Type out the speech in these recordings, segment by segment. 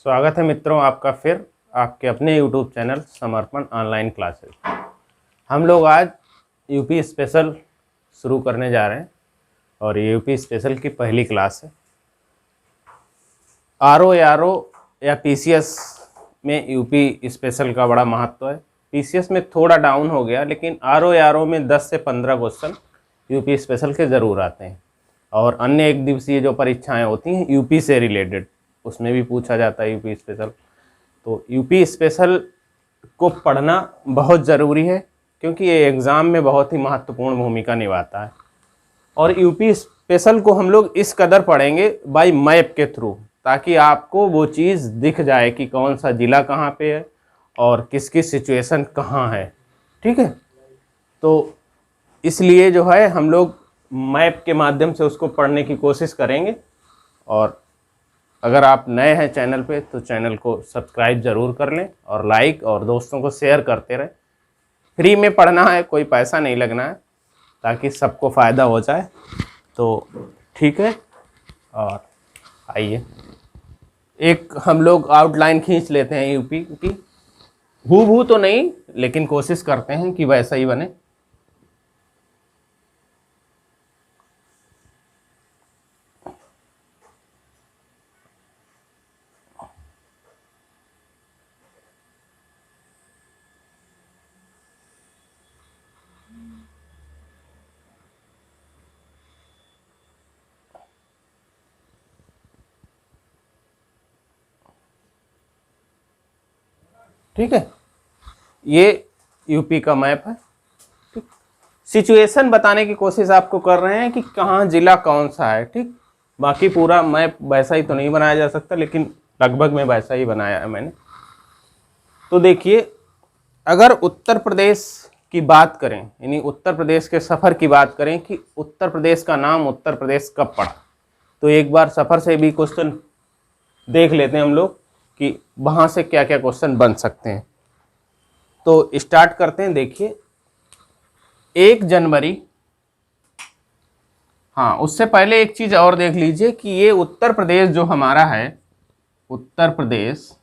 स्वागत है मित्रों आपका फिर आपके अपने YouTube चैनल समर्पण ऑनलाइन क्लासेस। हम लोग आज यूपी स्पेशल शुरू करने जा रहे हैं और ये यूपी स्पेशल की पहली क्लास है। आरओ या पीसीएस में यूपी स्पेशल का बड़ा महत्व है। पीसीएस में थोड़ा डाउन हो गया, लेकिन आरओ में 10 से 15 क्वेश्चन यूपी स्पेशल के ज़रूर आते हैं। और अन्य एक दिवसीय जो परीक्षाएं होती हैं यूपी से रिलेटेड, उसमें भी पूछा जाता है यूपी स्पेशल। तो यूपी स्पेशल को पढ़ना बहुत ज़रूरी है, क्योंकि ये एग्ज़ाम में बहुत ही महत्वपूर्ण भूमिका निभाता है। और यूपी स्पेशल को हम लोग इस कदर पढ़ेंगे बाय मैप के थ्रू, ताकि आपको वो चीज़ दिख जाए कि कौन सा ज़िला कहाँ पे है और किसकी सिचुएशन कहाँ है। ठीक है, तो इसलिए जो है हम लोग मैप के माध्यम से उसको पढ़ने की कोशिश करेंगे। और अगर आप नए हैं चैनल पे तो चैनल को सब्सक्राइब ज़रूर कर लें और लाइक और दोस्तों को शेयर करते रहें। फ्री में पढ़ना है, कोई पैसा नहीं लगना है, ताकि सबको फ़ायदा हो जाए। तो ठीक है, और आइए एक हम लोग आउटलाइन खींच लेते हैं यूपी की। हूबहू तो नहीं, लेकिन कोशिश करते हैं कि वैसा ही बने। ठीक है, ये यूपी का मैप है। ठीक, सिचुएशन बताने की कोशिश आपको कर रहे हैं कि कहाँ जिला कौन सा है। ठीक, बाकी पूरा मैप वैसा ही तो नहीं बनाया जा सकता, लेकिन लगभग में वैसा ही बनाया है मैंने। तो देखिए, अगर उत्तर प्रदेश की बात करें, यानी उत्तर प्रदेश के सफ़र की बात करें कि उत्तर प्रदेश का नाम उत्तर प्रदेश कब पड़ा, तो एक बार सफ़र से भी क्वेश्चन देख लेते हैं हम लोग कि वहाँ से क्या क्या क्वेश्चन बन सकते हैं। तो स्टार्ट करते हैं। देखिए, 1 जनवरी, हाँ उससे पहले एक चीज़ और देख लीजिए कि ये उत्तर प्रदेश जो हमारा है, उत्तर प्रदेश,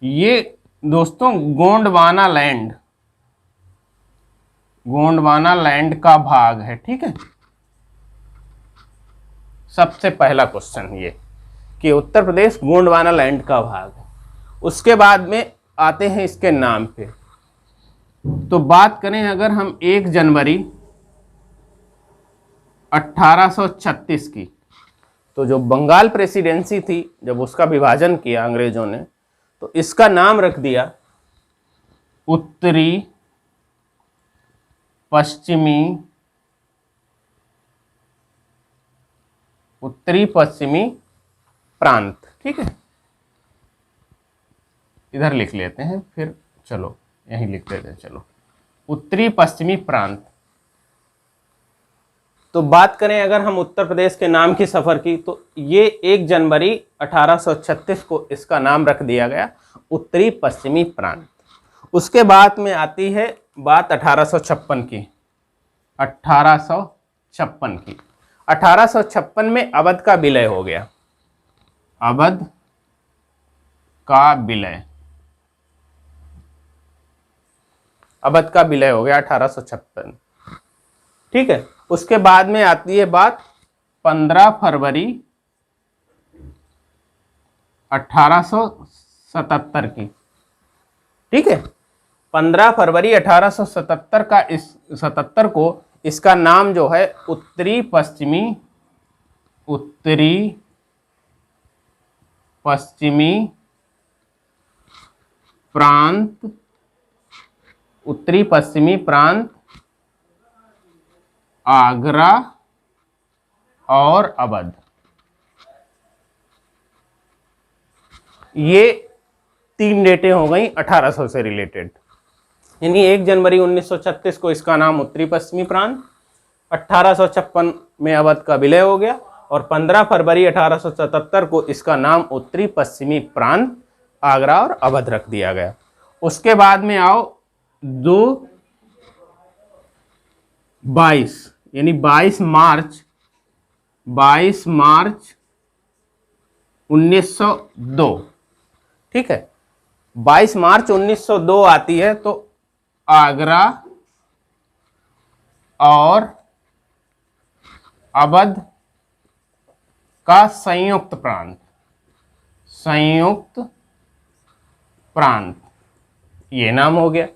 ये दोस्तों गोंडवाना लैंड का भाग है। ठीक है, सबसे पहला क्वेश्चन ये कि उत्तर प्रदेश गोंडवाना लैंड का भाग है। उसके बाद में आते हैं इसके नाम पे। तो बात करें अगर हम 1 जनवरी 1836 की, तो जो बंगाल प्रेसिडेंसी थी, जब उसका विभाजन किया अंग्रेजों ने, तो इसका नाम रख दिया उत्तरी पश्चिमी प्रांत। ठीक है, इधर लिख लेते हैं, फिर चलो यहीं लिख लेते हैं। चलो, उत्तरी पश्चिमी प्रांत। तो बात करें अगर हम उत्तर प्रदेश के नाम की सफ़र की, तो ये 1 जनवरी 1836 को इसका नाम रख दिया गया उत्तरी पश्चिमी प्रांत। उसके बाद में आती है बात 1856 की। 1856 में अवध का विलय हो गया। अवध का विलय हो गया 1856। ठीक है, उसके बाद में आती है बात 15 फरवरी 1877 की। ठीक है, 15 फरवरी 1877 को इसका नाम जो है उत्तरी पश्चिमी प्रांत आगरा और अवध। ये 3 डेटें हो गई 1800 से रिलेटेड। यानी 1 जनवरी 1936 को इसका नाम उत्तरी पश्चिमी प्रांत, 1856 में अवध का विलय हो गया, और 15 फरवरी 1877 को इसका नाम उत्तरी पश्चिमी प्रांत आगरा और अवध रख दिया गया। उसके बाद में आओ 22 यानी 22 मार्च 1902, ठीक है। 22 मार्च 1902 आती है तो आगरा और अवध का संयुक्त प्रांत, ये नाम हो गया।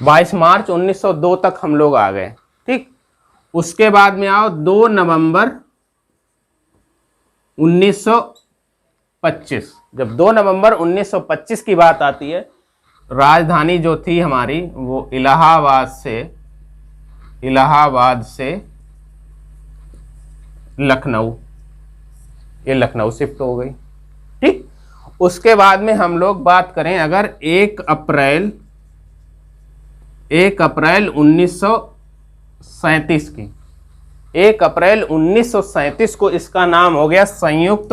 22 मार्च 1902 तक हम लोग आ गए, ठीक। उसके बाद में आओ 2 नवंबर 1925। जब 2 नवंबर 1925 की बात आती है, राजधानी जो थी हमारी वो इलाहाबाद से लखनऊ, ये लखनऊ शिफ्ट हो गई, ठीक। उसके बाद में हम लोग बात करें अगर 1 अप्रैल 1937 की, 1 अप्रैल 1937 को इसका नाम हो गया संयुक्त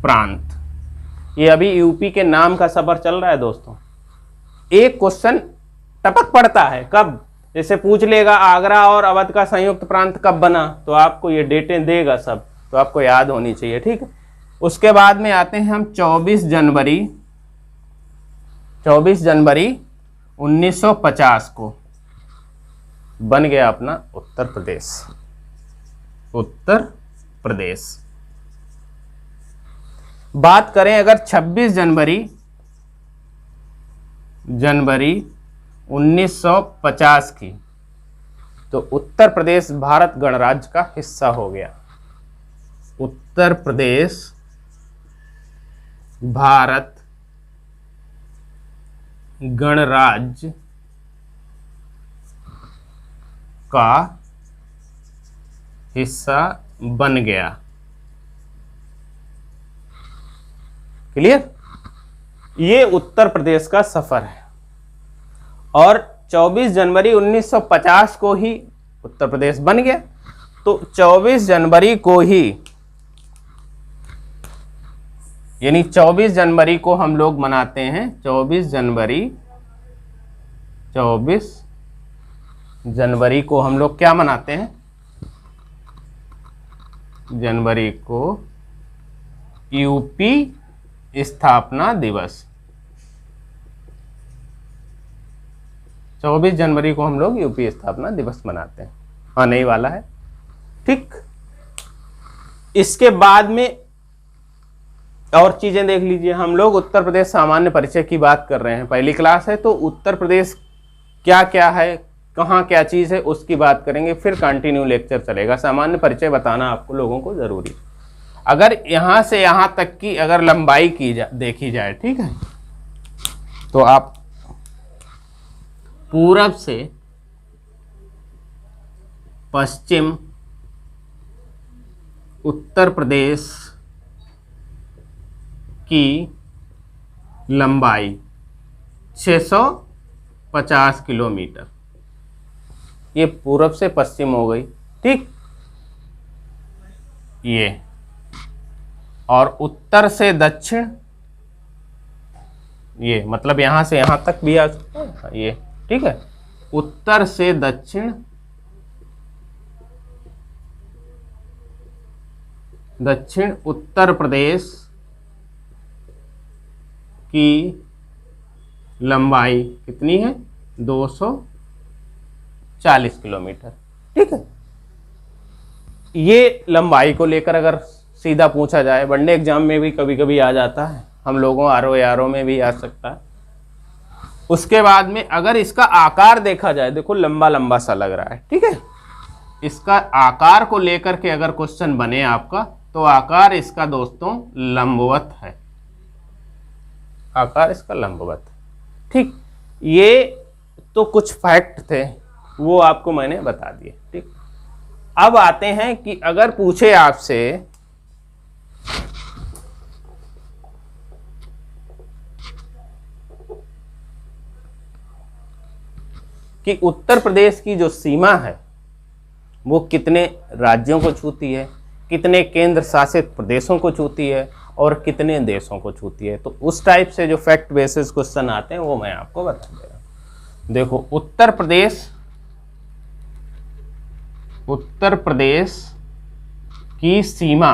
प्रांत। ये अभी यूपी के नाम का सफर चल रहा है दोस्तों। एक क्वेश्चन टपक पड़ता है कब, जैसे पूछ लेगा आगरा और अवध का संयुक्त प्रांत कब बना, तो आपको ये डेटें देगा सब, तो आपको याद होनी चाहिए, ठीक है। उसके बाद में आते हैं हम 24 जनवरी 1950 को बन गया अपना उत्तर प्रदेश। बात करें अगर 26 जनवरी 1950 की, तो उत्तर प्रदेश भारत गणराज्य का हिस्सा हो गया। उत्तर प्रदेश भारत गणराज्य का हिस्सा बन गया। क्लियर? ये उत्तर प्रदेश का सफर है। और 24 जनवरी 1950 को ही उत्तर प्रदेश बन गया, तो 24 जनवरी को ही, यानी 24 जनवरी को हम लोग मनाते हैं 24 जनवरी को हम लोग क्या मनाते हैं? जनवरी को यूपी स्थापना दिवस। 24 जनवरी को हम लोग यूपी स्थापना दिवस मनाते हैं, आने ही वाला है, ठीक। इसके बाद में और चीजें देख लीजिए। हम लोग उत्तर प्रदेश सामान्य परिचय की बात कर रहे हैं, पहली क्लास है, तो उत्तर प्रदेश क्या क्या है, कहाँ क्या चीज है, उसकी बात करेंगे, फिर कंटिन्यू लेक्चर चलेगा। सामान्य परिचय बताना आपको लोगों को जरूरी। अगर यहां से यहां तक की अगर लंबाई की देखी जाए, ठीक है, तो आप पूरब से पश्चिम उत्तर प्रदेश की लंबाई 650 किलोमीटर, ये पूरब से पश्चिम हो गई, ठीक। ये और उत्तर से दक्षिण, ये मतलब यहां से यहां तक भी आ सकता है, ये ठीक है। उत्तर से दक्षिण, दक्षिण उत्तर प्रदेश की लंबाई कितनी है? 240 किलोमीटर, ठीक है। ये लंबाई को लेकर अगर सीधा पूछा जाए, वनडे एग्जाम में भी कभी कभी आ जाता है, हम लोगों आरओ में भी आ सकता है। उसके बाद में अगर इसका आकार देखा जाए, देखो लंबा लंबा सा लग रहा है, ठीक है। इसका आकार को लेकर के अगर क्वेश्चन बने आपका, तो आकार इसका दोस्तों लंबवत है, आकार इसका लंबवत, ठीक। ये तो कुछ फैक्ट थे, वो आपको मैंने बता दिए, ठीक। अब आते हैं कि अगर पूछे आपसे कि उत्तर प्रदेश की जो सीमा है वो कितने राज्यों को छूती है, कितने केंद्र शासित प्रदेशों को छूती है और कितने देशों को छूती है, तो उस टाइप से जो फैक्ट बेसिस क्वेश्चन आते हैं वो मैं आपको बता दे रहा हूं। देखो उत्तर प्रदेश उत्तर प्रदेश की सीमा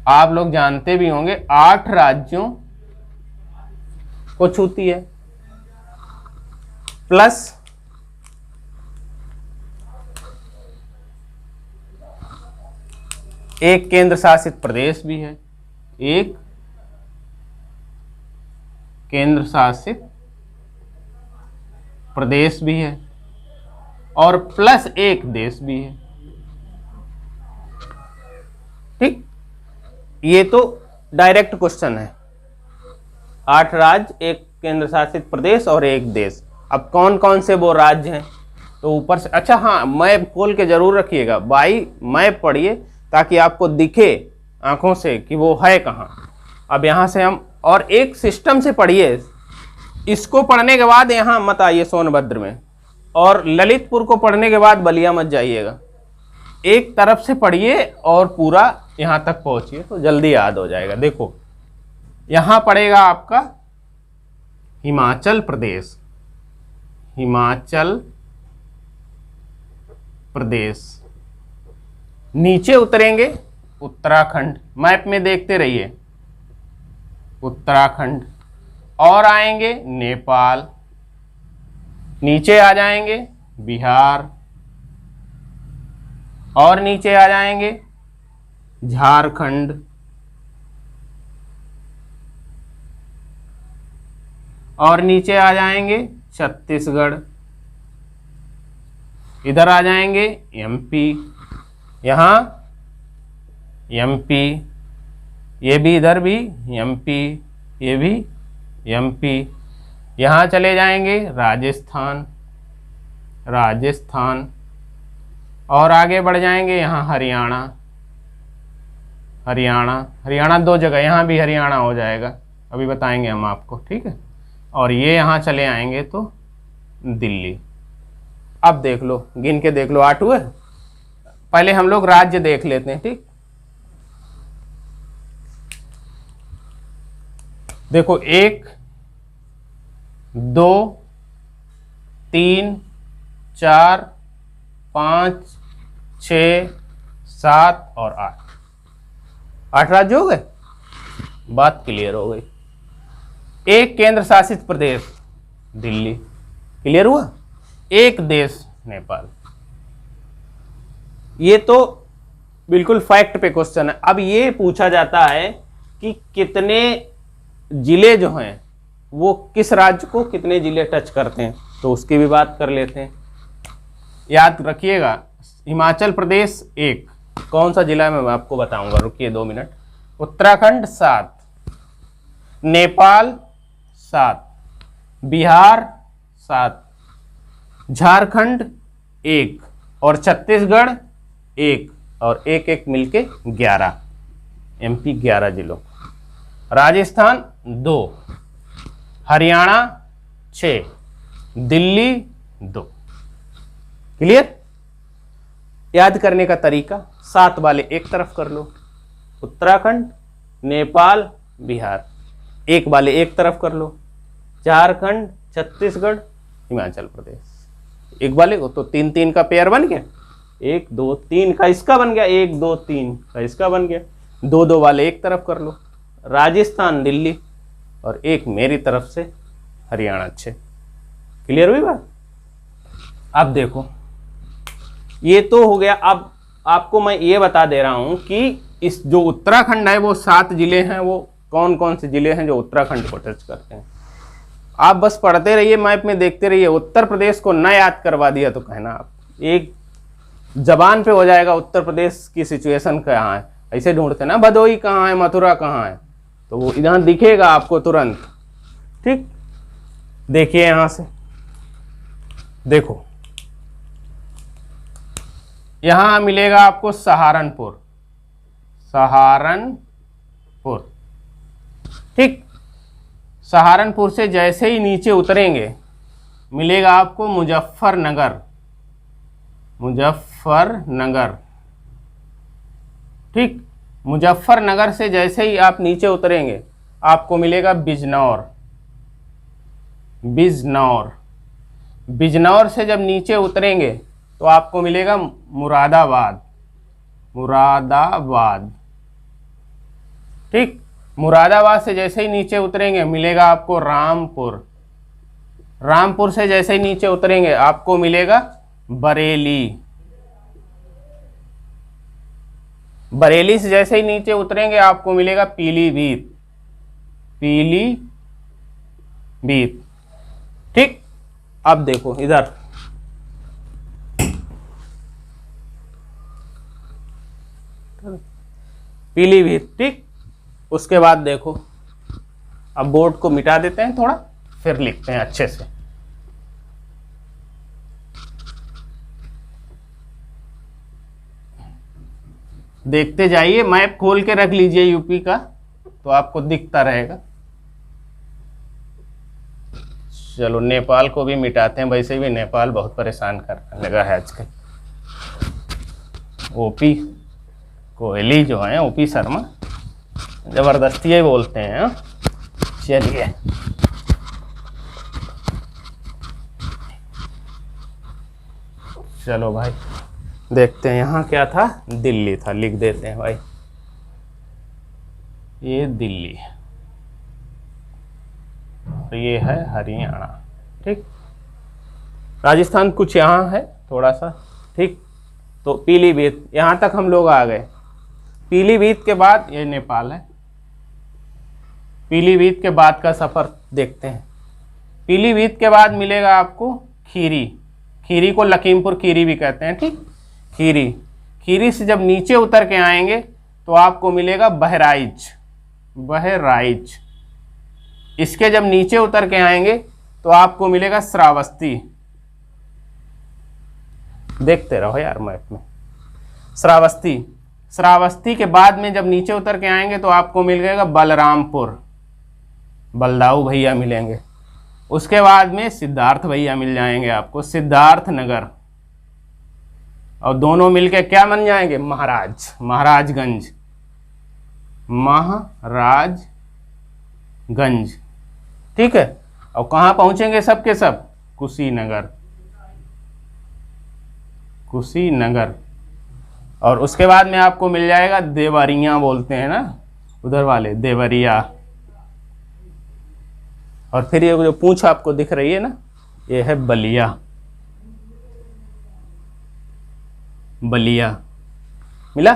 आप लोग जानते भी होंगे 8 राज्यों को छूती है, प्लस एक केंद्र शासित प्रदेश भी है, एक केंद्र शासित प्रदेश भी है और प्लस एक देश भी है। ठीक, ये तो डायरेक्ट क्वेश्चन है। 8 राज्य, एक केंद्र शासित प्रदेश और एक देश। अब कौन कौन से वो राज्य हैं तो ऊपर से, अच्छा हाँ, मैप खोल के जरूर रखिएगा भाई, मैप पढ़िए ताकि आपको दिखे आंखों से कि वो है कहाँ। अब यहाँ से हम और एक सिस्टम से पढ़िए, इसको पढ़ने के बाद यहाँ मत आइए सोनभद्र में, और ललितपुर को पढ़ने के बाद बलिया मत जाइएगा। एक तरफ से पढ़िए और पूरा यहाँ तक पहुँचिए तो जल्दी याद हो जाएगा। देखो यहाँ पड़ेगा आपका हिमाचल प्रदेश, हिमाचल प्रदेश। नीचे उतरेंगे उत्तराखंड, मैप में देखते रहिए, उत्तराखंड। और आएंगे नेपाल, नीचे आ जाएंगे बिहार, और नीचे आ जाएंगे झारखंड, और नीचे आ जाएंगे छत्तीसगढ़, इधर आ जाएंगे एमपी, यहाँ एमपी, ये भी इधर भी एमपी, ये भी एमपी। यहाँ चले जाएंगे राजस्थान, राजस्थान, और आगे बढ़ जाएंगे यहाँ हरियाणा, हरियाणा, हरियाणा 2 जगह, यहाँ भी हरियाणा हो जाएगा, अभी बताएंगे हम आपको, ठीक है। और ये यहाँ चले आएंगे तो दिल्ली। अब देख लो, गिन के देख लो, 8 हुए। पहले हम लोग राज्य देख लेते हैं, ठीक। देखो 1 2 3 4 5 6 7 और 8 राज्य हो गए, बात क्लियर हो गई। एक केंद्र शासित प्रदेश दिल्ली, क्लियर हुआ। एक देश नेपाल। ये तो बिल्कुल फैक्ट पे क्वेश्चन है। अब ये पूछा जाता है कि कितने जिले जो हैं वो किस राज्य को कितने जिले टच करते हैं, तो उसकी भी बात कर लेते हैं। याद रखिएगा, हिमाचल प्रदेश 1, कौन सा जिला है मैं आपको बताऊंगा, रुकिए 2 मिनट। उत्तराखंड 7, नेपाल 7, बिहार 7, झारखंड 1 और छत्तीसगढ़ 1 और 1 मिलके 11, एमपी 11 जिलों, राजस्थान 2, हरियाणा 6, दिल्ली 2। क्लियर। याद करने का तरीका, 7 वाले एक तरफ कर लो, उत्तराखंड, नेपाल, बिहार। 1 वाले एक तरफ कर लो, झारखंड, छत्तीसगढ़, हिमाचल प्रदेश। 1 वाले को तो 3-3 का पेयर बन गया, 1 2 3 का इसका बन गया, 1 2 3 का इसका बन गया। 2-2 वाले एक तरफ कर लो, राजस्थान, दिल्ली, और 1 मेरी तरफ से हरियाणा 6। क्लियर हुई बात। अब देखो ये तो हो गया। अब आपको मैं ये बता दे रहा हूं कि इस जो उत्तराखंड है वो 7 जिले हैं, वो कौन कौन से जिले हैं जो उत्तराखंड को टच करते हैं। आप बस पढ़ते रहिए, मैप में देखते रहिए। उत्तर प्रदेश को न याद करवा दिया तो कहना आप, एक जबान पे हो जाएगा उत्तर प्रदेश की सिचुएशन कहाँ है। ऐसे ढूंढते ना भदोही कहाँ है, मथुरा कहाँ है, तो वो इधर दिखेगा आपको तुरंत। ठीक, देखिए यहां से देखो, यहां मिलेगा आपको सहारनपुर, सहारनपुर। ठीक, सहारनपुर से जैसे ही नीचे उतरेंगे मिलेगा आपको मुजफ्फरनगर, मुजफ्फरनगर। ठीक, मुजफ्फरनगर से जैसे ही आप नीचे उतरेंगे आपको मिलेगा बिजनौर, बिजनौर। बिजनौर से जब नीचे उतरेंगे तो आपको मिलेगा मुरादाबाद, मुरादाबाद। ठीक, मुरादाबाद से जैसे ही नीचे उतरेंगे मिलेगा आपको रामपुर, रामपुर से जैसे ही नीचे उतरेंगे आपको मिलेगा बरेली, बरेली से जैसे ही नीचे उतरेंगे आपको मिलेगा पीलीभीत, पीलीभीत। ठीक, अब देखो इधर पीलीभीत। ठीक, उसके बाद देखो, अब बोर्ड को मिटा देते हैं थोड़ा, फिर लिखते हैं अच्छे से। देखते जाइए, मैप खोल के रख लीजिए यूपी का, तो आपको दिखता रहेगा। चलो नेपाल को भी मिटाते हैं, वैसे भी नेपाल बहुत परेशान करने लगा है आजकल। ओपी कोहली जो है, ओपी शर्मा, जबरदस्ती ही बोलते हैं। चलिए चलो भाई देखते हैं, यहाँ क्या था, दिल्ली था, लिख देते हैं भाई, ये दिल्ली है, तो ये है हरियाणा। ठीक, राजस्थान कुछ यहाँ है थोड़ा सा। ठीक, तो पीलीभीत, यहाँ तक हम लोग आ गए। पीलीभीत के बाद ये नेपाल है। पीलीभीत के बाद का सफ़र देखते हैं। पीलीभीत के बाद मिलेगा आपको खीरी, खीरी को लखीमपुर खीरी भी कहते हैं। ठीक, खीरी, खीरी से जब नीचे उतर के आएंगे तो आपको मिलेगा बहराइच, बहराइच। इसके जब नीचे उतर के आएंगे तो आपको मिलेगा श्रावस्ती। देखते रहो यार मैप में, श्रावस्ती। श्रावस्ती के बाद में जब नीचे उतर के आएंगे तो आपको मिल जाएगा बलरामपुर, बलदाऊ भैया मिलेंगे। उसके बाद में सिद्धार्थ भैया मिल जाएंगे आपको, सिद्धार्थ नगर, और दोनों मिलके क्या बन जाएंगे, महाराज, महाराजगंज, महाराजगंज। ठीक है, और कहाँ पहुंचेंगे सब के सब, कुशीनगर, कुशीनगर। और उसके बाद में आपको मिल जाएगा देवरिया, बोलते हैं ना उधर वाले, देवरिया। और फिर ये जो पूंछ आपको दिख रही है ना, ये है बलिया, बलिया। मिला?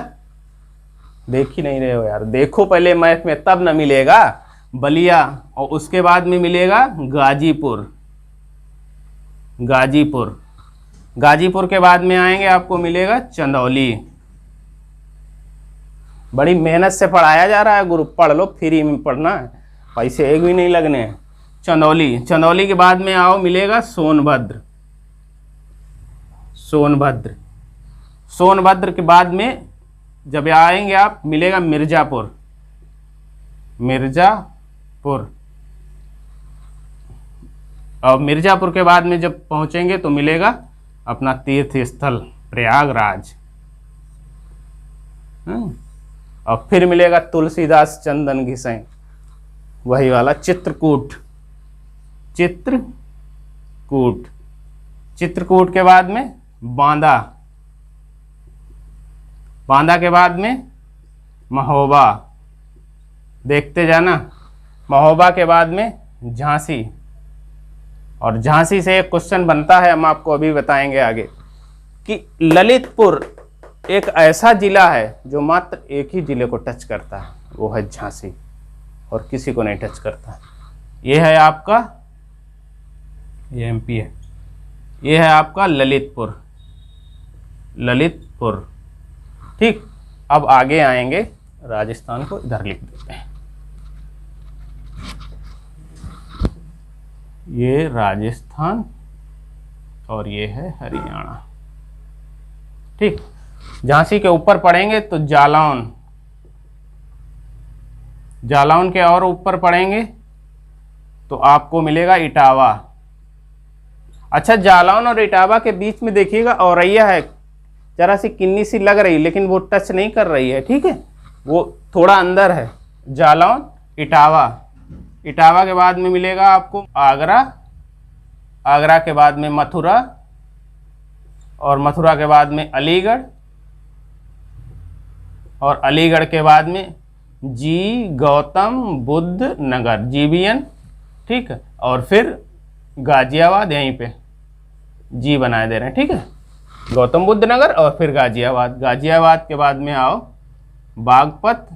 देख ही नहीं रहे हो यार, देखो पहले मैप में तब ना मिलेगा बलिया। और उसके बाद में मिलेगा गाजीपुर, गाजीपुर। गाजीपुर के बाद में आएंगे आपको मिलेगा चंदौली। बड़ी मेहनत से पढ़ाया जा रहा है गुरु, पढ़ लो, फ्री में पढ़ना है, पैसे एक भी नहीं लगने हैं। चंदौली, चंदौली के बाद में आओ मिलेगा सोनभद्र, सोनभद्र। सोनभद्र के बाद में जब आएंगे आप मिलेगा मिर्जापुर, मिर्जापुर। और मिर्जापुर के बाद में जब पहुंचेंगे तो मिलेगा अपना तीर्थ स्थल प्रयागराज। और फिर मिलेगा तुलसीदास चंदन घिसैं, वही वाला चित्रकूट, चित्रकूट। चित्रकूट के बाद में बांदा, बांदा के बाद में महोबा, देखते जाना। महोबा के बाद में झांसी, और झांसी से एक क्वेश्चन बनता है, हम आपको अभी बताएंगे आगे, कि ललितपुर एक ऐसा जिला है जो मात्र एक ही जिले को टच करता है, वो है झांसी, और किसी को नहीं टच करता। ये है आपका, ये एमपी है, ये है आपका ललितपुर, ललितपुर। ठीक, अब आगे आएंगे, राजस्थान को इधर लिख देते हैं, ये राजस्थान और ये है हरियाणा। ठीक, झांसी के ऊपर पढ़ेंगे तो जालौन, जालौन के और ऊपर पढ़ेंगे तो आपको मिलेगा इटावा। अच्छा, जालौन और इटावा के बीच में देखिएगा औरैया है, जरा सी किन्नी सी लग रही, लेकिन वो टच नहीं कर रही है। ठीक है, वो थोड़ा अंदर है। जालौन, इटावा, इटावा के बाद में मिलेगा आपको आगरा, आगरा के बाद में मथुरा, और मथुरा के बाद में अलीगढ़, और अलीगढ़ के बाद में जी गौतम बुद्ध नगर, जीबीएन, ठीक है, और फिर गाजियाबाद, यहीं पे जी बनाए दे रहे हैं, ठीक है, गौतम बुद्ध नगर और फिर गाजियाबाद। गाजियाबाद के बाद में आओ बागपत,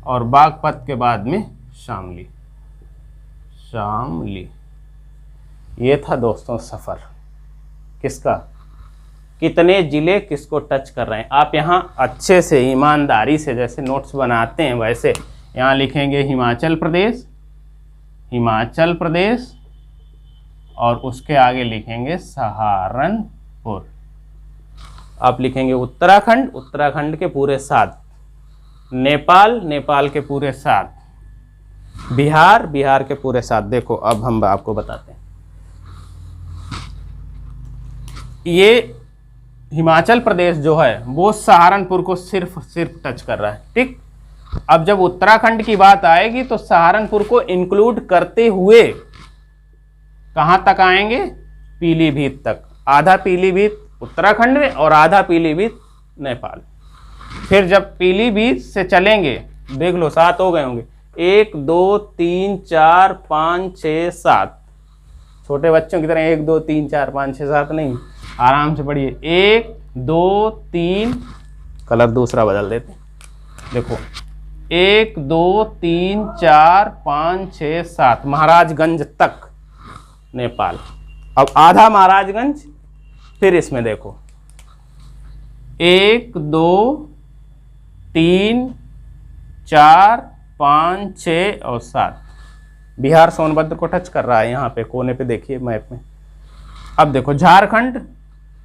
और बागपत के बाद में शामली। शामली, ये था दोस्तों सफ़र किसका, कितने ज़िले किसको टच कर रहे हैं। आप यहाँ अच्छे से ईमानदारी से जैसे नोट्स बनाते हैं वैसे यहाँ लिखेंगे हिमाचल प्रदेश, हिमाचल प्रदेश, और उसके आगे लिखेंगे सहारनपुर। आप लिखेंगे उत्तराखंड, उत्तराखंड के पूरे 7, नेपाल, नेपाल के पूरे 7, बिहार, बिहार के पूरे 7। देखो अब हम आपको बताते हैं, ये हिमाचल प्रदेश जो है वो सहारनपुर को सिर्फ टच कर रहा है, ठीक। अब जब उत्तराखंड की बात आएगी तो सहारनपुर को इंक्लूड करते हुए कहां तक आएंगे, पीलीभीत तक। आधा पीलीभीत उत्तराखंड में और आधा पीलीभीत नेपाल। फिर जब पीलीभीत से चलेंगे, देख लो 7 हो गए होंगे, 1 2 3 4 5 6 7। छोटे बच्चों की तरह 1 2 3 4 5 6 7 नहीं, आराम से पढ़िए। 1 2 3, कलर दूसरा बदल देते हैं, देखो 1 2 3 4 5 6 7, महाराजगंज तक नेपाल। अब आधा महाराजगंज, फिर इसमें देखो 1 2 3 4 5 6 और 7, बिहार सोनभद्र को टच कर रहा है यहाँ पे कोने पे, देखिए मैप में। अब देखो झारखंड,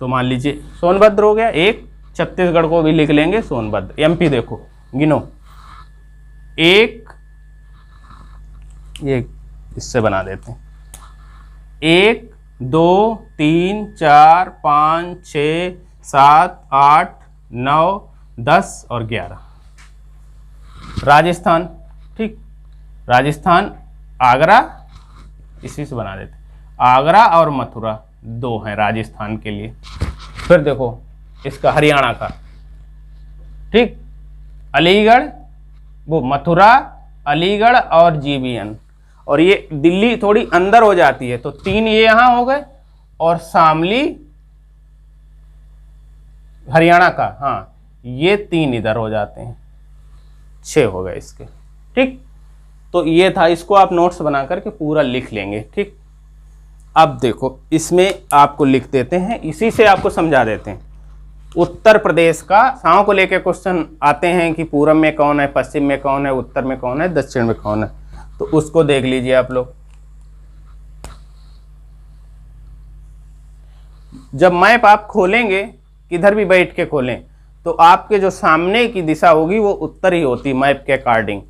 तो मान लीजिए सोनभद्र हो गया एक, छत्तीसगढ़ को भी लिख लेंगे सोनभद्र। एमपी देखो गिनो, 1, ये इससे बना देते हैं, 1 2 3 4 5 6 7 8 9 10 और 11। राजस्थान, ठीक, राजस्थान आगरा, इसी से बना देते, आगरा और मथुरा 2 हैं राजस्थान के लिए। फिर देखो इसका हरियाणा का, ठीक, अलीगढ़, वो मथुरा, अलीगढ़ और जीबीएन। और ये दिल्ली थोड़ी अंदर हो जाती है तो 3 ये यहां हो गए, और शामली हरियाणा का, हाँ ये 3 इधर हो जाते हैं, 6 हो गए इसके, ठीक। तो ये था, इसको आप नोट्स बना करके पूरा लिख लेंगे, ठीक। अब देखो इसमें आपको लिख देते हैं, इसी से आपको समझा देते हैं। उत्तर प्रदेश का साओं को लेकर क्वेश्चन आते हैं कि पूरब में कौन है, पश्चिम में कौन है, उत्तर में कौन है, दक्षिण में कौन है, तो उसको देख लीजिए आप लोग। जब मैप आप खोलेंगे, किधर भी बैठ के खोलें, तो आपके जो सामने की दिशा होगी वो उत्तर ही होती मैप के अकॉर्डिंग,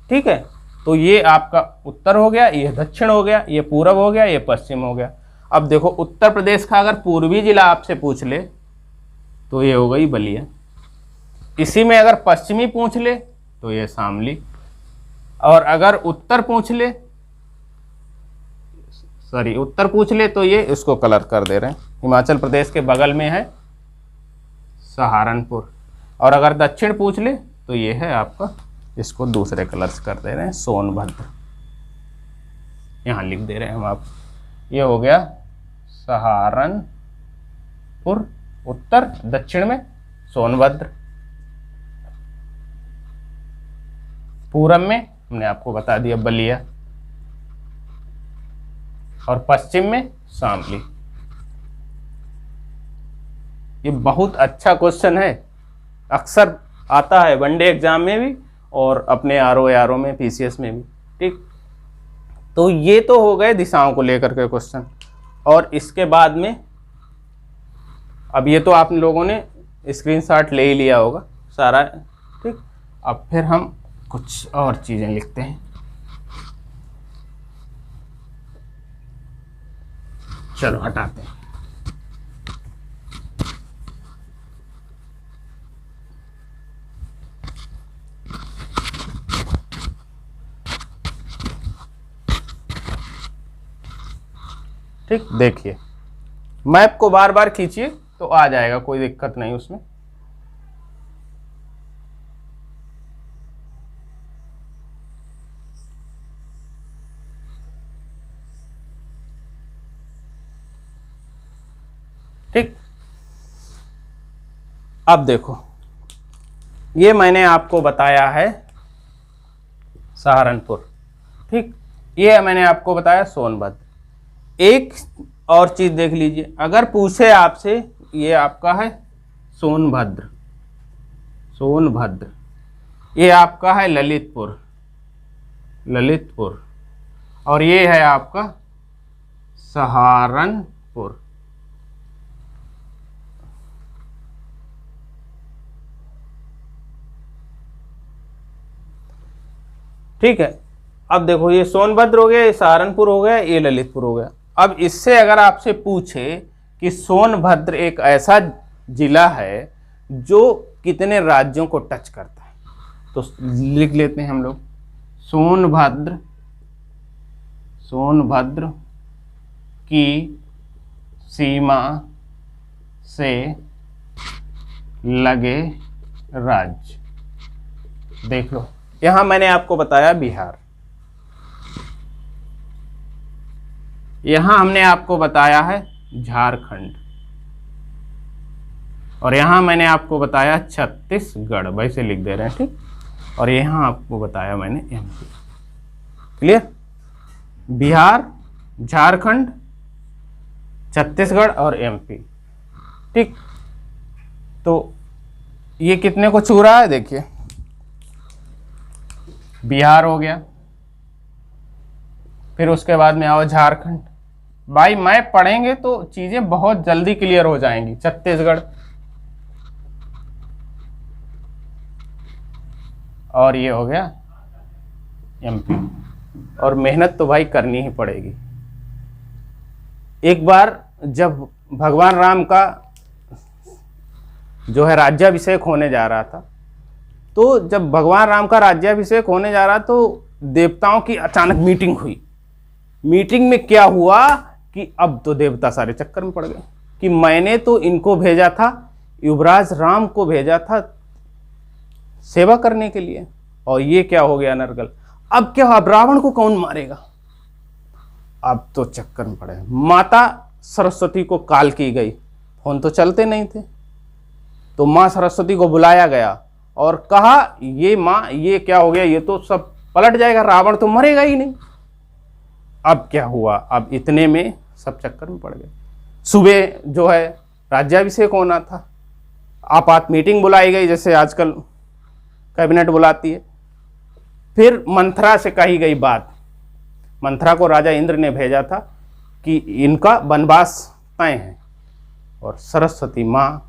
ठीक है। तो ये आपका उत्तर हो गया, ये दक्षिण हो गया, ये पूरब हो गया, ये पश्चिम हो गया। अब देखो उत्तर प्रदेश का अगर पूर्वी जिला आपसे पूछ ले तो ये हो गई बलिया, इसी में अगर पश्चिमी पूछ ले तो ये शामली, और अगर उत्तर पूछ ले, सॉरी उत्तर पूछ ले तो ये, इसको कलर कर दे रहे हैं, हिमाचल प्रदेश के बगल में है सहारनपुर, और अगर दक्षिण पूछ ले तो ये है आपका, इसको दूसरे कलर्स कर दे रहे हैं सोनभद्र, यहाँ लिख दे रहे हैं हम आप। ये हो गया सहारनपुर उत्तर, दक्षिण में सोनभद्र, पूरब में हमने आपको बता दिया बलिया, और पश्चिम में शामली। ये बहुत अच्छा क्वेश्चन है, अक्सर आता है वनडे एग्जाम में भी और अपने आरओ में, पीसीएस में भी, ठीक। तो ये तो हो गए दिशाओं को लेकर के क्वेश्चन। और इसके बाद में अब ये तो आप लोगों ने स्क्रीनशॉट ले ही लिया होगा सारा, ठीक। अब फिर हम कुछ और चीजें लिखते हैं, चलो हटाते हैं। ठीक, देखिए मैप को बार बार खींचिए तो आ जाएगा, कोई दिक्कत नहीं उसमें। ठीक, अब देखो ये मैंने आपको बताया है सहारनपुर, ठीक, ये मैंने आपको बताया सोनभद्र। एक और चीज देख लीजिए, अगर पूछे आपसे, ये आपका है सोनभद्र, सोनभद्र, ये आपका है ललितपुर, ललितपुर, और ये है आपका सहारनपुर। ठीक है, अब देखो ये सोनभद्र हो गया, ये सहारनपुर हो गया, ये ललितपुर हो गया। अब इससे अगर आपसे पूछे कि सोनभद्र एक ऐसा जिला है जो कितने राज्यों को टच करता है, तो लिख लेते हैं हम लोग, सोनभद्र, सोनभद्र की सीमा से लगे राज्य। देख लो, यहां मैंने आपको बताया बिहार, यहां हमने आपको बताया है झारखंड, और यहां मैंने आपको बताया छत्तीसगढ़, वैसे लिख दे रहे हैं, ठीक, और यहां आपको बताया मैंने एमपी। क्लियर? बिहार, झारखंड, छत्तीसगढ़ और एमपी। ठीक, तो ये कितने को छू रहा है? देखिए, बिहार हो गया, फिर उसके बाद में आओ झारखंड। भाई मैप पढ़ेंगे तो चीजें बहुत जल्दी क्लियर हो जाएंगी। छत्तीसगढ़, और ये हो गया एमपी। और मेहनत तो भाई करनी ही पड़ेगी। एक बार जब भगवान राम का जो है राज्याभिषेक होने जा रहा था, तो जब भगवान राम का राज्याभिषेक होने जा रहा तो देवताओं की अचानक मीटिंग हुई। मीटिंग में क्या हुआ कि अब तो देवता सारे चक्कर में पड़ गए कि मैंने तो इनको भेजा था, युवराज राम को भेजा था सेवा करने के लिए, और ये क्या हो गया नरगल। अब क्या, अब रावण को कौन मारेगा? अब तो चक्कर में पड़े। माता सरस्वती को कॉल की गई, फोन तो चलते नहीं थे, तो माँ सरस्वती को बुलाया गया और कहा, ये माँ ये क्या हो गया, ये तो सब पलट जाएगा, रावण तो मरेगा ही नहीं। अब क्या हुआ? अब इतने में सब चक्कर में पड़ गए। सुबह जो है राज्याभिषेक होना था, आपात मीटिंग बुलाई गई, जैसे आजकल कैबिनेट बुलाती है। फिर मंथरा से कही गई बात, मंथरा को राजा इंद्र ने भेजा था कि इनका वनवास तय है, और सरस्वती माँ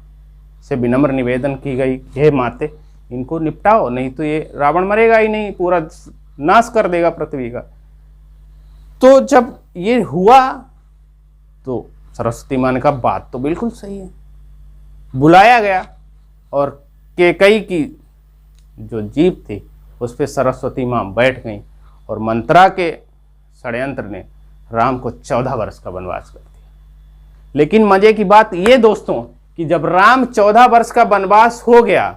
से विनम्र निवेदन की गई, हे माते इनको निपटाओ, नहीं तो ये रावण मरेगा ही नहीं, पूरा नाश कर देगा पृथ्वी का। तो जब ये हुआ तो सरस्वती माँ ने कहा, बात तो बिल्कुल सही है। बुलाया गया और केकई की जो जीभ थी उस पर सरस्वती माँ बैठ गई, और मंत्रा के षड्यंत्र ने राम को 14 वर्ष का वनवास कर दिया। लेकिन मजे की बात ये दोस्तों कि जब राम 14 वर्ष का वनवास हो गया,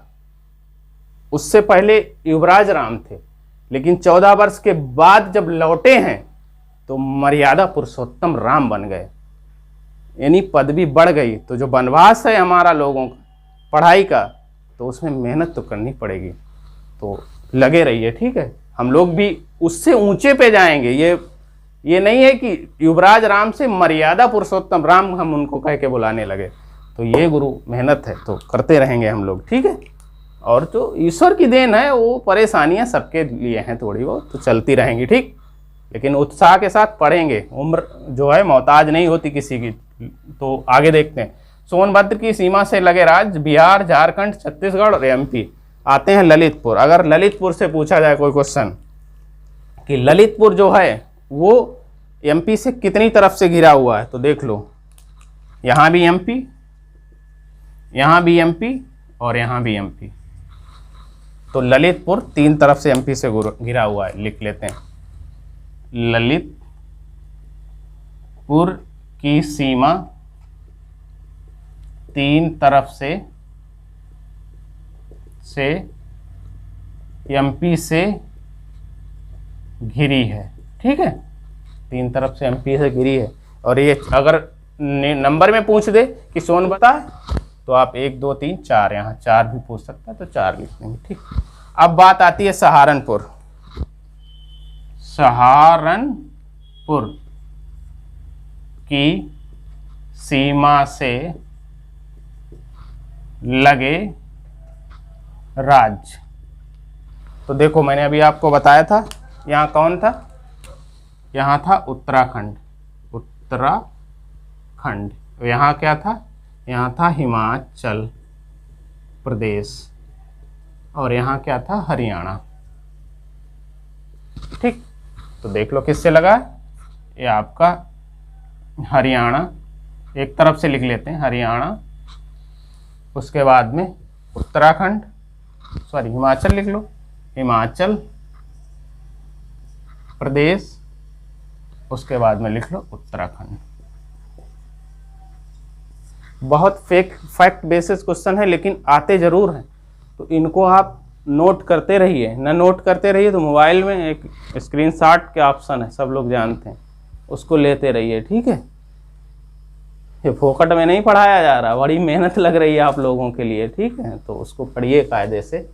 उससे पहले युवराज राम थे, लेकिन 14 वर्ष के बाद जब लौटे हैं तो मर्यादा पुरुषोत्तम राम बन गए, यानी पदवी बढ़ गई। तो जो वनवास है हमारा लोगों का पढ़ाई का, तो उसमें मेहनत तो करनी पड़ेगी, तो लगे रहिए, ठीक है। हम लोग भी उससे ऊंचे पे जाएंगे। ये नहीं है कि युवराज राम से मर्यादा पुरुषोत्तम राम हम उनको कह के बुलाने लगे, तो ये गुरु मेहनत है, तो करते रहेंगे हम लोग, ठीक है। और जो ईश्वर की देन है, वो परेशानियां सबके लिए हैं थोड़ी बहुत, तो चलती रहेंगी, ठीक। लेकिन उत्साह के साथ पढ़ेंगे, उम्र जो है मोहताज नहीं होती किसी की। तो आगे देखते हैं, सोनभद्र की सीमा से लगे राज्य बिहार, झारखंड, छत्तीसगढ़ और एमपी। आते हैं ललितपुर। अगर ललितपुर से पूछा जाए कोई क्वेश्चन कि ललितपुर जो है वो एमपी से कितनी तरफ से घिरा हुआ है, तो देख लो, यहाँ भी एमपी, यहाँ भी एमपी और यहाँ भी एमपी। तो ललितपुर 3 तरफ से एमपी से घिरा हुआ है। लिख लेते हैं, ललितपुर की सीमा तीन तरफ से एमपी से घिरी है। ठीक है, तीन तरफ से एमपी से घिरी है। और ये अगर नंबर में पूछ दे कि सोनभद्र है तो आप 1 2 3 4, यहाँ 4 भी पूछ सकता है तो 4 लिख देंगे। ठीक, अब बात आती है सहारनपुर। सहारनपुर की सीमा से लगे राज्य। तो देखो मैंने अभी आपको बताया था, यहाँ कौन था, यहाँ था उत्तराखंड। उत्तराखंड, यहाँ क्या था, यहाँ था हिमाचल प्रदेश, और यहाँ क्या था, हरियाणा। ठीक, तो देख लो किससे लगा, ये आपका हरियाणा, एक तरफ से लिख लेते हैं हरियाणा, उसके बाद में उत्तराखंड, सॉरी हिमाचल लिख लो, हिमाचल प्रदेश, उसके बाद में लिख लो उत्तराखंड। बहुत फैक्ट बेसिस क्वेश्चन है लेकिन आते जरूर हैं, तो इनको आप नोट करते रहिए। ना नोट करते रहिए तो मोबाइल में एक स्क्रीनशॉट के ऑप्शन है, सब लोग जानते हैं, उसको लेते रहिए। ठीक है, ये फोकट में नहीं पढ़ाया जा रहा, बड़ी मेहनत लग रही है आप लोगों के लिए। ठीक है, तो उसको पढ़िए कायदे से।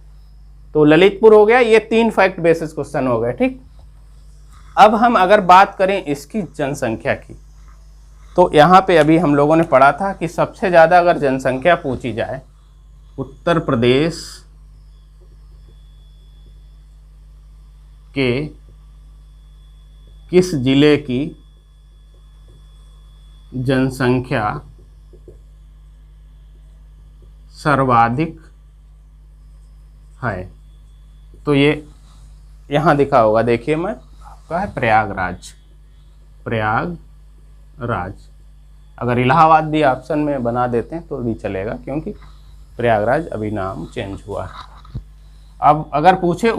तो ललितपुर हो गया, ये 3 फैक्ट बेसिस क्वेश्चन हो गए। ठीक, अब हम अगर बात करें इसकी जनसंख्या की, तो यहाँ पे अभी हम लोगों ने पढ़ा था कि सबसे ज़्यादा अगर जनसंख्या पूछी जाए उत्तर प्रदेश के किस जिले की जनसंख्या सर्वाधिक है, तो ये यहाँ दिखा होगा, देखिए मैं, आपका है प्रयागराज। प्रयागराज, अगर इलाहाबाद भी ऑप्शन में बना देते हैं तो भी चलेगा, क्योंकि प्रयागराज अभी नाम चेंज हुआ है। अब अगर पूछे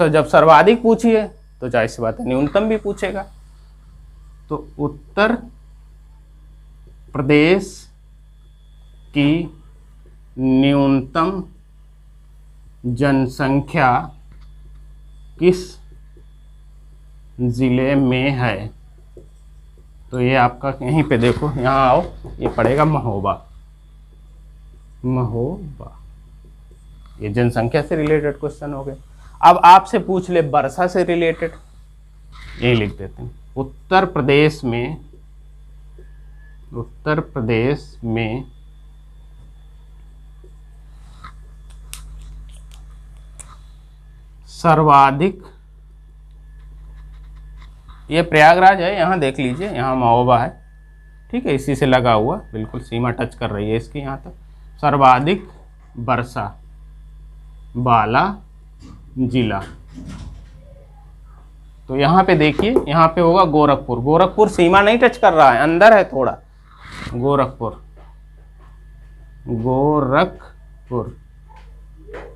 जब सर्वाधिक पूछी है तो जाहिर सी बात है न्यूनतम भी पूछेगा। तो उत्तर प्रदेश की न्यूनतम जनसंख्या किस जिले में है, तो ये आपका यहीं पे देखो, यहाँ आओ, ये पड़ेगा महोबा। महोबा, ये जनसंख्या से रिलेटेड क्वेश्चन हो गए। अब आपसे पूछ ले वर्षा से रिलेटेड, यही लिख देते हैं, उत्तर प्रदेश में सर्वाधिक, ये प्रयागराज है, यहाँ देख लीजिए, यहाँ महोबा है। ठीक है, इसी से लगा हुआ, बिल्कुल सीमा टच कर रही है इसकी यहाँ तक। सर्वाधिक वर्षा वाला जिला, तो यहाँ पे देखिए, यहाँ पे होगा गोरखपुर। गोरखपुर सीमा नहीं टच कर रहा है, अंदर है थोड़ा, गोरखपुर।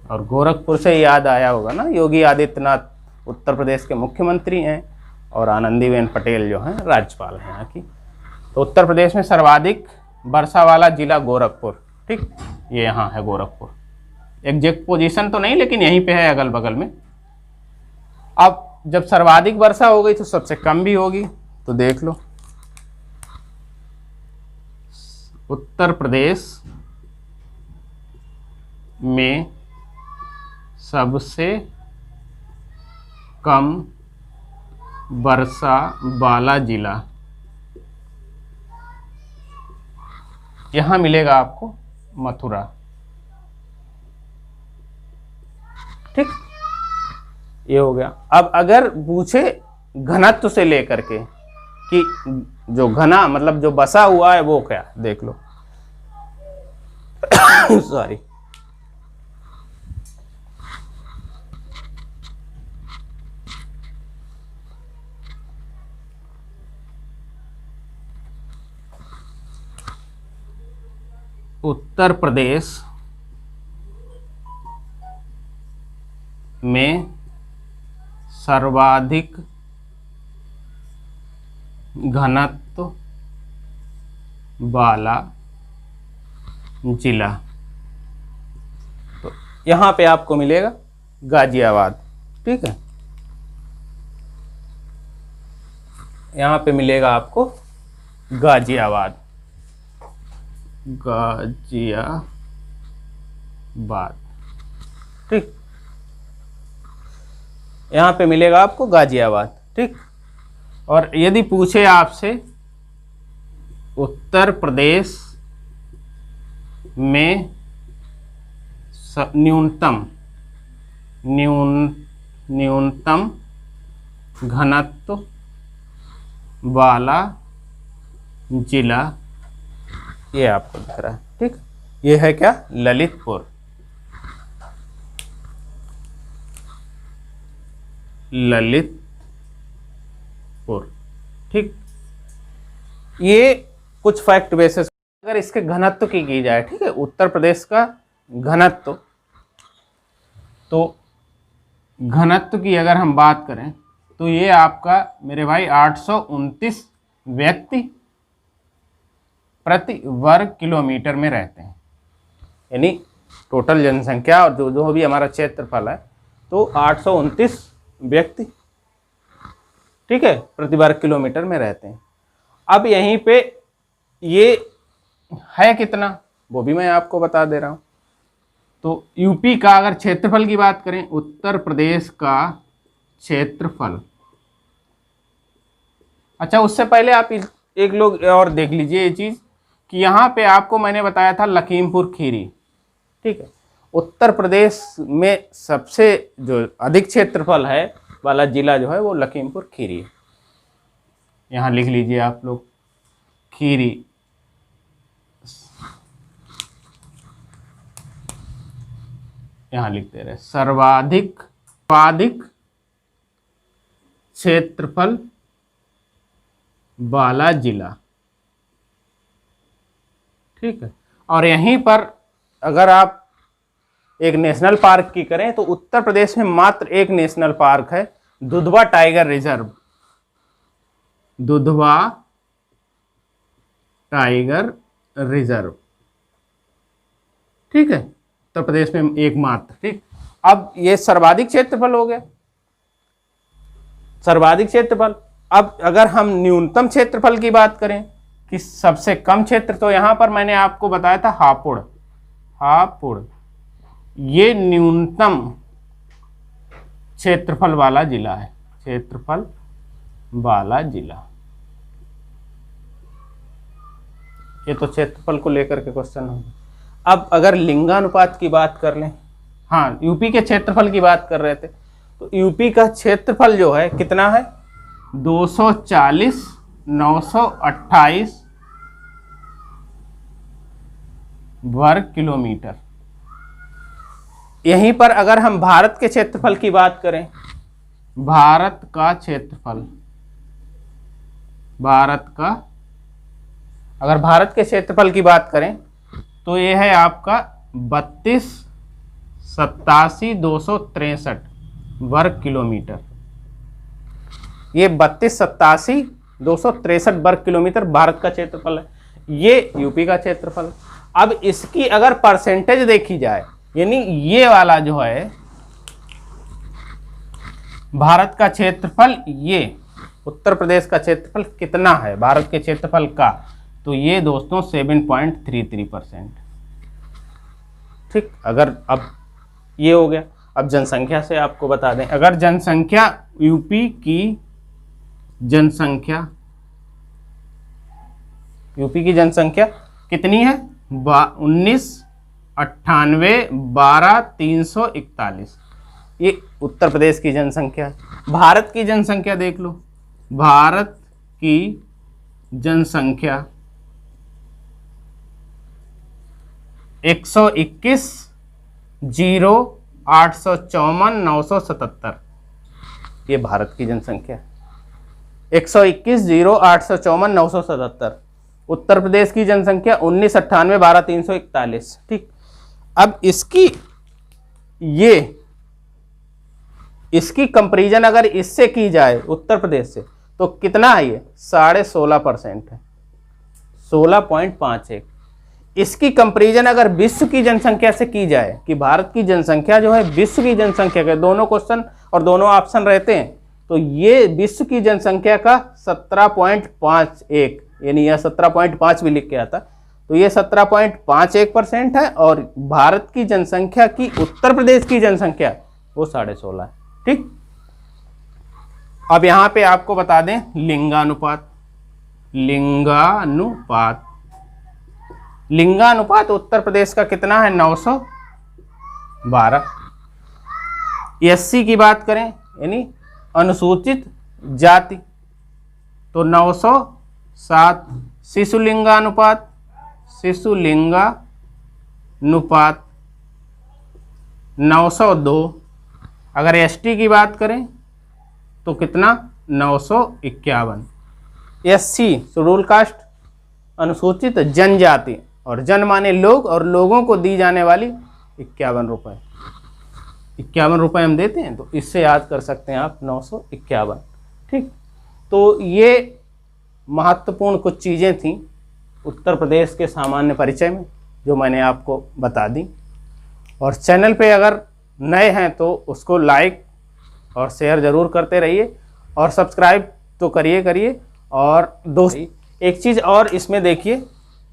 और गोरखपुर से याद आया होगा ना, योगी आदित्यनाथ उत्तर प्रदेश के मुख्यमंत्री हैं और आनंदीबेन पटेल जो हैं राज्यपाल हैं यहाँ की। तो उत्तर प्रदेश में सर्वाधिक वर्षा वाला जिला गोरखपुर। ठीक, ये यहाँ है गोरखपुर, एग्जैक्ट पोजीशन तो नहीं लेकिन यहीं पे है, अगल बगल में। अब जब सर्वाधिक वर्षा हो गई तो सबसे कम भी होगी, तो देख लो, उत्तर प्रदेश में सबसे कम वर्षा वाला जिला यहाँ मिलेगा आपको, मथुरा। ठीक, ये हो गया। अब अगर पूछे घनत्व से लेकर के कि जो घना मतलब जो बसा हुआ है वो क्या, देख लो सॉरी, उत्तर प्रदेश में सर्वाधिक घनत्व वाला जिला। तो यहाँ पे आपको मिलेगा गाजियाबाद, ठीक है, यहाँ पे मिलेगा आपको गाजियाबाद, गाजियाबाद, ठीक, यहाँ पे मिलेगा आपको गाजियाबाद, ठीक। और यदि पूछे आपसे उत्तर प्रदेश में न्यूनतम घनत्व वाला जिला, ये आपको दिख रहा है, ठीक, ये है क्या, ललितपुर, ललितपुर, ठीक। ये कुछ फैक्ट बेसिस, अगर इसके घनत्व की जाए, ठीक है, उत्तर प्रदेश का घनत्व, तो घनत्व की अगर हम बात करें तो ये आपका मेरे भाई 829 व्यक्ति प्रति वर्ग किलोमीटर में रहते हैं, यानी टोटल जनसंख्या और जो भी हमारा क्षेत्रफल है, तो 829 व्यक्ति, ठीक है, प्रति वर्ग किलोमीटर में रहते हैं। अब यहीं पे ये है कितना, वो भी मैं आपको बता दे रहा हूं। तो यूपी का अगर क्षेत्रफल की बात करें, उत्तर प्रदेश का क्षेत्रफल, अच्छा उससे पहले आप एक लोग और देख लीजिए ये चीज कि यहाँ पे आपको मैंने बताया था लखीमपुर खीरी, ठीक है, उत्तर प्रदेश में सबसे जो अधिक क्षेत्रफल है वाला जिला जो है वो लखीमपुर खीरी है। यहाँ लिख लीजिए आप लोग खीरी, यहाँ लिखते रहे सर्वाधिक क्षेत्रफल वाला जिला, ठीक है। और यहीं पर अगर आप एक नेशनल पार्क की करें तो उत्तर प्रदेश में मात्र एक नेशनल पार्क है, Dudhwa tiger reserve, Dudhwa tiger reserve, ठीक है, उत्तर प्रदेश में एकमात्र, ठीक। अब ये सर्वाधिक क्षेत्रफल हो गया, सर्वाधिक क्षेत्रफल। अब अगर हम न्यूनतम क्षेत्रफल की बात करें कि सबसे कम क्षेत्र, तो यहां पर मैंने आपको बताया था हापुड़, ये न्यूनतम क्षेत्रफल वाला जिला है, क्षेत्रफल वाला जिला। ये तो क्षेत्रफल को लेकर के क्वेश्चन होगा। अब अगर लिंगानुपात की बात कर लें, हाँ यूपी के क्षेत्रफल की बात कर रहे थे, तो यूपी का क्षेत्रफल जो है कितना है, 240,928 वर्ग किलोमीटर। यहीं पर अगर हम भारत के क्षेत्रफल की बात करें, भारत का क्षेत्रफल, अगर भारत के क्षेत्रफल की बात करें तो ये है आपका 32,87,263 वर्ग किलोमीटर। ये 32,87,263 वर्ग किलोमीटर भारत का क्षेत्रफल है, ये यूपी का क्षेत्रफल। अब इसकी अगर परसेंटेज देखी जाए, यानी ये वाला जो है भारत का क्षेत्रफल, ये उत्तर प्रदेश का क्षेत्रफल कितना है भारत के क्षेत्रफल का, तो ये दोस्तों 7.33%, ठीक। अगर अब ये हो गया, अब जनसंख्या से आपको बता दें, अगर जनसंख्या यूपी की जनसंख्या कितनी है, 1998,12,341, ये उत्तर प्रदेश की जनसंख्या है। भारत की जनसंख्या देख लो, भारत की जनसंख्या 121,0854,977, ये भारत की जनसंख्या 121,0854,977। उत्तर प्रदेश की जनसंख्या 1998,12,341, ठीक। अब इसकी कंपैरिजन अगर इससे की जाए उत्तर प्रदेश से, तो कितना है, ये 16.5% है, 16.51। इसकी कंपैरिजन अगर विश्व की जनसंख्या से की जाए कि भारत की जनसंख्या जो है विश्व की जनसंख्या के, दोनों क्वेश्चन और दोनों ऑप्शन रहते हैं, तो ये विश्व की जनसंख्या का 17.51, यानी यह 17.5 भी लिख के आता, तो ये 17.51% है, और भारत की जनसंख्या की उत्तर प्रदेश की जनसंख्या वो 16.5 है। ठीक, अब यहां पे आपको बता दें लिंगानुपात। लिंगानुपात उत्तर प्रदेश का कितना है? 912। एससी की बात करें यानी अनुसूचित जाति तो 907। शिशुलिंगानुपात 902। अगर एसटी की बात करें तो कितना? 951। एससी शेड्यूल कास्ट अनुसूचित जनजाति, और जन माने लोग, और लोगों को दी जाने वाली 51 रुपये। 51 रुपये हम देते हैं, तो इससे याद कर सकते हैं आप 951। ठीक, तो ये महत्वपूर्ण कुछ चीज़ें थीं उत्तर प्रदेश के सामान्य परिचय में जो मैंने आपको बता दी। और चैनल पे अगर नए हैं तो उसको लाइक और शेयर ज़रूर करते रहिए, और सब्सक्राइब तो करिए। और दोस्त एक चीज़ और इसमें देखिए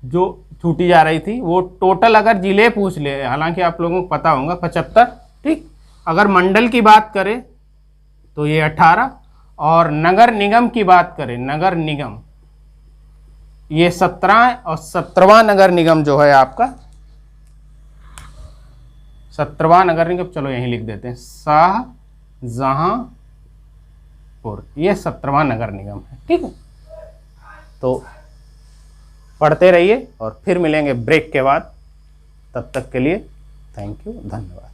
जो छूटी जा रही थी, वो टोटल अगर जिले पूछ ले, हालांकि आप लोगों को पता होगा 75। ठीक, अगर मंडल की बात करें तो ये 18, और नगर निगम की बात करें, नगर निगम ये 17 है, और 17वां नगर निगम जो है आपका 17वां नगर निगम, चलो यहीं लिख देते हैं, शाहजहांपुर, ये 17वां नगर निगम है। ठीक है, तो पढ़ते रहिए और फिर मिलेंगे ब्रेक के बाद। तब तक के लिए थैंक यू, धन्यवाद।